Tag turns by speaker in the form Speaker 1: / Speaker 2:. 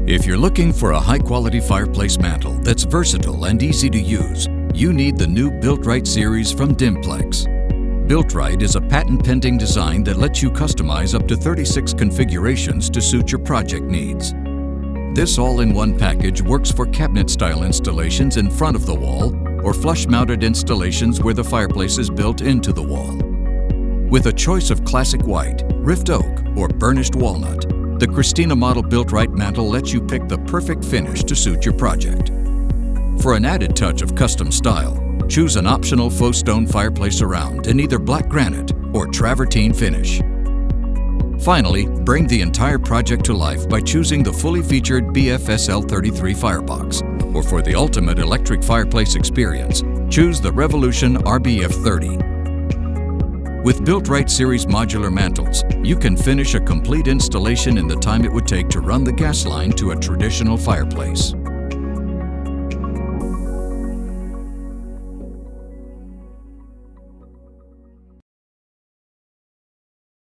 Speaker 1: If you're looking for a high-quality fireplace mantle that's versatile and easy to use, you need the new BuiltRite series from Dimplex. BuiltRite is a patent-pending design that lets you customize up to 36 configurations to suit your project needs. This all-in-one package works for cabinet-style installations in front of the wall or flush-mounted installations where the fireplace is built into the wall. With a choice of classic white, rift oak, or burnished walnut, the Christina model BuiltRite mantle lets you pick the perfect finish to suit your project. For an added touch of custom style, choose an optional faux stone fireplace surround in either black granite or travertine finish. Finally, bring the entire project to life by choosing the fully featured BFSL33 Firebox, or for the ultimate electric fireplace experience, choose the Revolution RBF30. With BuiltRite Series Modular Mantels, you can finish a complete installation in the time it would take to run the gas line to a traditional fireplace.